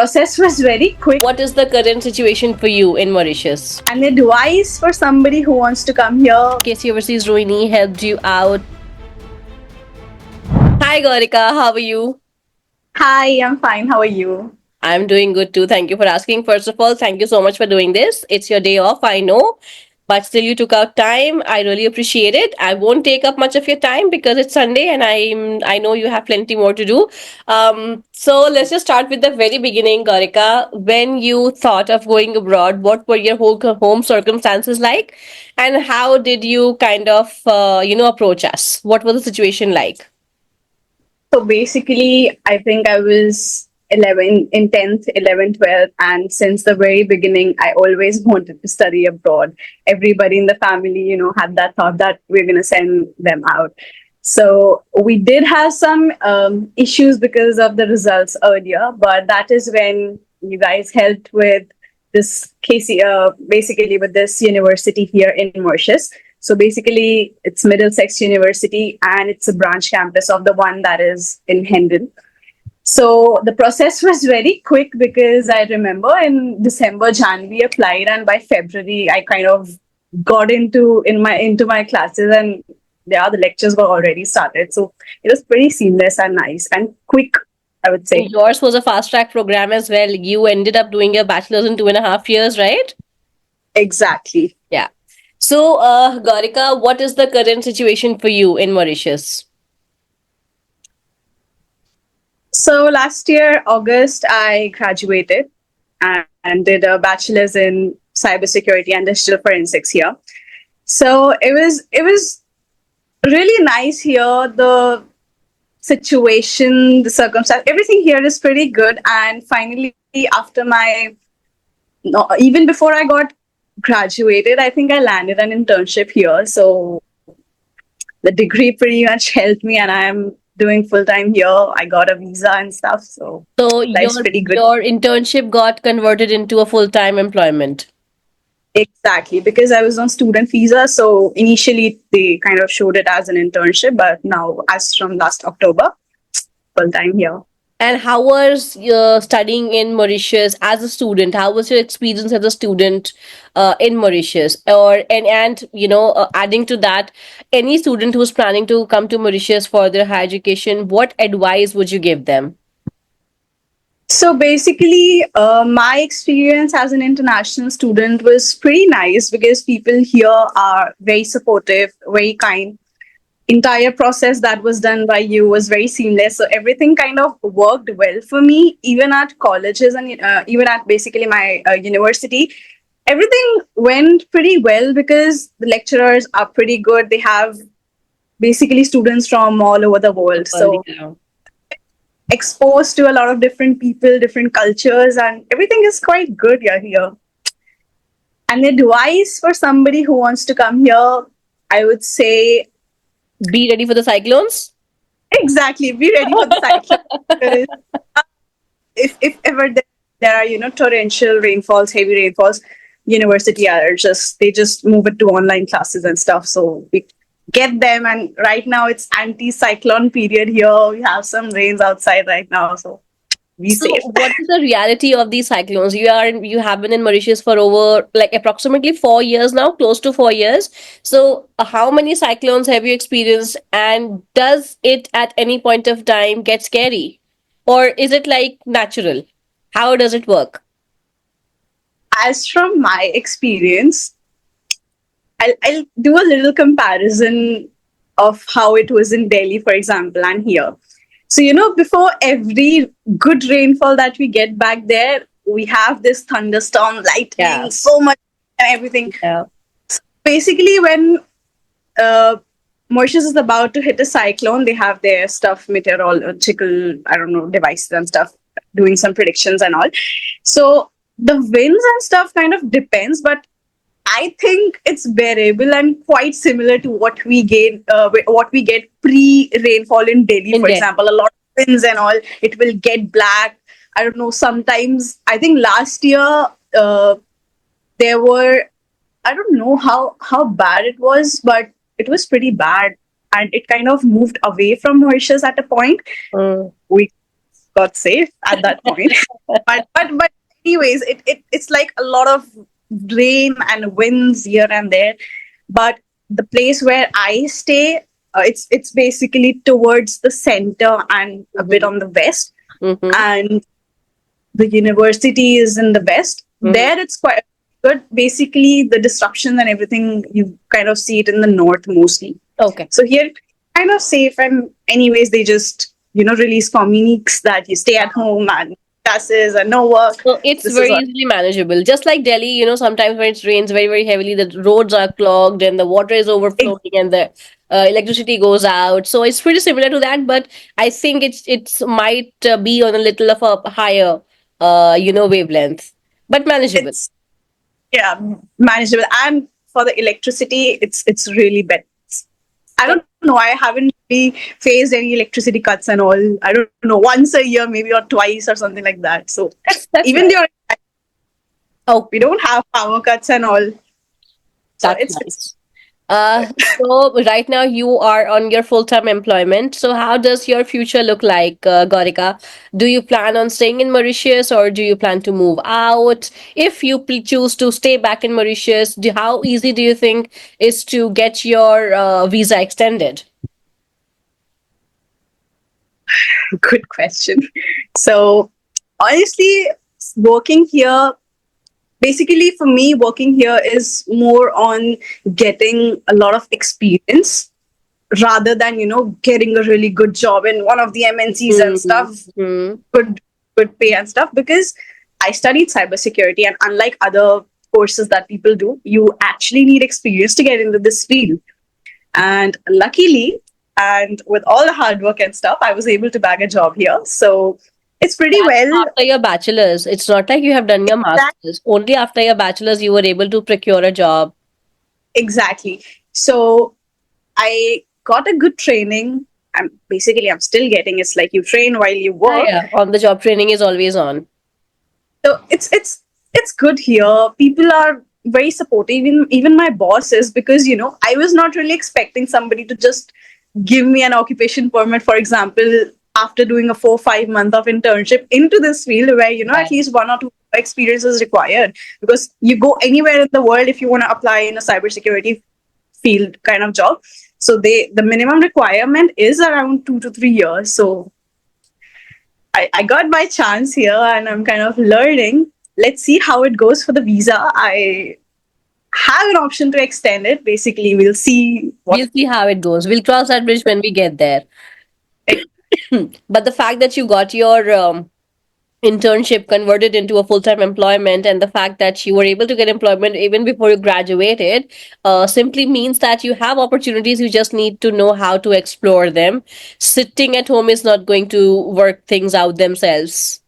process was very quick. What is the current situation for you in Mauritius? And advice for somebody who wants to come here. KC Overseas Rohini helped you out. Hi Gaurika, how are you? Hi, I'm fine. How are you? I'm doing good too. Thank you for asking. First of all, thank you so much for doing this. It's your day off, I know. But still you took out time. I really appreciate it. I won't take up much of your time because it's Sunday and I know you have plenty more to do. So let's just start with the very beginning, Gaurika. When you thought of going abroad, what were your whole home circumstances like? And how did you kind of approach us? What was the situation like? So basically, I think I was 11 in 10th, 11th, 12th, and since the very beginning, I always wanted to study abroad. Everybody in the family, had that thought that we're going to send them out. So we did have some issues because of the results earlier, but that is when you guys helped with this Casey, basically with this university here in Mauritius. So basically, it's Middlesex University, and it's a branch campus of the one that is in Hendon. So the process was very quick because I remember in December, Jan, we applied, and by February, I kind of got into my classes, and the lectures were already started. So it was pretty seamless and nice and quick, I would say. Yours was a fast track program as well. You ended up doing your bachelor's in 2.5 years, right? Exactly. Yeah. So, Gaurika, what is the current situation for you in Mauritius? So last year, August, I graduated and did a bachelor's in cybersecurity and digital forensics here. So it was really nice here. The situation, the circumstance, everything here is pretty good. And finally, after even before I got graduated, I think I landed an internship here. So the degree pretty much helped me, and I am doing full time here. I got a visa and stuff. So life's pretty good. Your internship got converted into a full time employment. Exactly, because I was on student visa. So initially they kind of showed it as an internship, but now as from last October, full time here. And how was your studying in Mauritius as a student? How was your experience as a student in Mauritius? Adding to that, any student who's planning to come to Mauritius for their higher education, what advice would you give them? So basically, my experience as an international student was pretty nice because people here are very supportive, very kind. Entire process that was done by you was very seamless. So everything kind of worked well for me, even at colleges and even at basically my university. Everything went pretty well because the lecturers are pretty good. They have basically students from all over the world. So exposed to a lot of different people, different cultures, and everything is quite good here. And advice for somebody who wants to come here, I would say, be ready for the cyclones. Exactly, be ready for the cyclones. if ever there are torrential rainfalls, heavy rainfalls, university are they just move it to online classes and stuff. So we get them, and right now it's anti-cyclone period here. We have some rains outside right now, so be safe. What is the reality of these cyclones? You have been in Mauritius for over like approximately 4 years now, close to 4 years. So how many cyclones have you experienced, and does it at any point of time get scary, or is it like natural? How does it work? As from my experience, I'll do a little comparison of how it was in Delhi, for example, and here. So, before every good rainfall that we get back there, we have this thunderstorm, lightning, so much and everything. Yeah. So basically, when Mauritius is about to hit a cyclone, they have their stuff, meteorological, devices and stuff, doing some predictions and all. So the winds and stuff kind of depends, but I think it's bearable and quite similar to what we get pre-rainfall in Delhi, for example. A lot of winds and all. It will get black. I don't know. Sometimes I think last year there were. I don't know how bad it was, but it was pretty bad, and it kind of moved away from Mauritius at a point. got safe at that point. But anyways, it's like a lot of rain and winds here and there. But the place where I stay, it's basically towards the center and a bit Mm-hmm. on the west, Mm-hmm. and the university is in the west. Mm-hmm. There it's quite good. Basically, the disruption and everything, you kind of see it in the north mostly. Okay. So here it's kind of safe, and anyways, they just release communiques that you stay at home and classes and no work. So it's This is very what. easily manageable. Just like Delhi, sometimes when it rains very, very heavily, the roads are clogged and the water is Ex- overflowing and the electricity goes out. So it's pretty similar to that, but I think it's might be on a little of a higher, wavelength, but manageable. It's yeah, manageable, and for the electricity, it's really better. I don't know. I haven't really faced any electricity cuts and all. I don't know, once a year maybe, or twice or something like that. So That's even nice. during Oh, we don't have power cuts and all. So that's it's nice. So right now you are on your full-time employment. So how does your future look like, Gaurika? Do you plan on staying in Mauritius or do you plan to move out? If you choose to stay back in Mauritius, how easy do you think is to get your visa extended? a good question. So honestly, working here, basically for me, working here is more on getting a lot of experience rather than getting a really good job in one of the MNCs and stuff, Mm-hmm. good good pay and stuff, because I studied cybersecurity, and unlike other courses that people do, you actually need experience to get into this field. And luckily, and with all the hard work and stuff, I was able to bag a job here. So it's pretty That's well. after your bachelor's. It's not like you have done your That master's. Only after your bachelor's you were able to procure a job. exactly. So I got a good training. I'm still getting. It's like you train while you Yeah, work. yeah. On the job training is always on. So it's good here. People are very supportive. Even my boss is, because I was not really expecting somebody to just give me an occupation permit, for example, after doing a 4 5 month of internship into this field, where at Right. least 1 or 2 experience is required, because you go anywhere in the world if you want to apply in a cybersecurity field kind of job. So the minimum requirement is around 2 to 3 years. So I got my chance here, and I'm kind of learning. Let's see how it goes for the visa. I have an option to extend it. Basically, we'll see what. We'll see how it goes. We'll cross that bridge when we get there. But the fact that you got your internship converted into a full-time employment and the fact that you were able to get employment even before you graduated simply means that you have opportunities. You just need to know how to explore them. Sitting at home is not going to work things out themselves.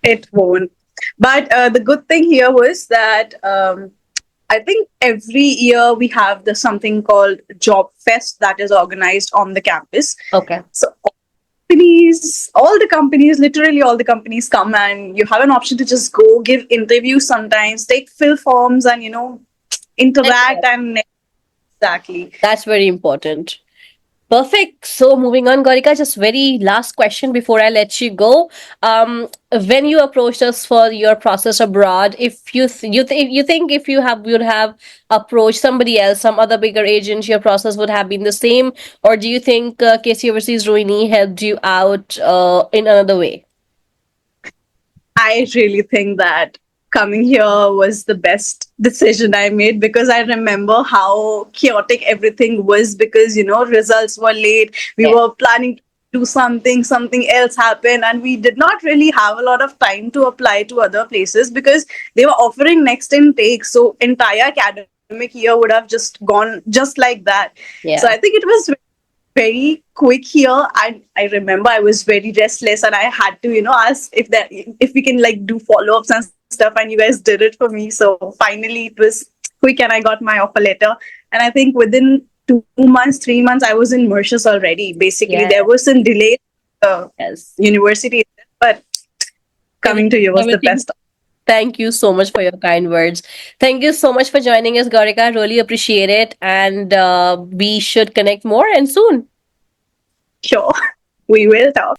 It won't. But the good thing here was that I think every year we have the something called Job Fest that is organized on the campus. Okay. So literally all the companies come, and you have an option to just go give interviews sometimes, take fill forms, and interact and exactly. That's very important. Perfect. So moving on, Gorika, just very last question before I let you go. When you approached us for your process abroad, if you think if you have would have approached somebody else, some other bigger agent, your process would have been the same, or do you think KC Overseas Rohini helped you out in another way? I really think that coming here was the best decision I made, because I remember how chaotic everything was, because results were late. We Yeah. were planning to do something else happened, and we did not really have a lot of time to apply to other places, because they were offering next intake. So entire academic year would have just gone just like that. So Yeah. I think it was very quick here. I remember I was very restless, and I had to ask if we can like do follow-ups and stuff, and you guys did it for me. So finally it was quick, and I got my offer letter. And I think within 2 months, 3 months, I was in Mauritius already. Basically, Yeah. there was some delay Yes. university, but coming to you was the Everything. best. Thank you so much for your kind words. Thank you so much for joining us, Gorika. Really appreciate it. And we should connect more and soon. Sure. We will talk.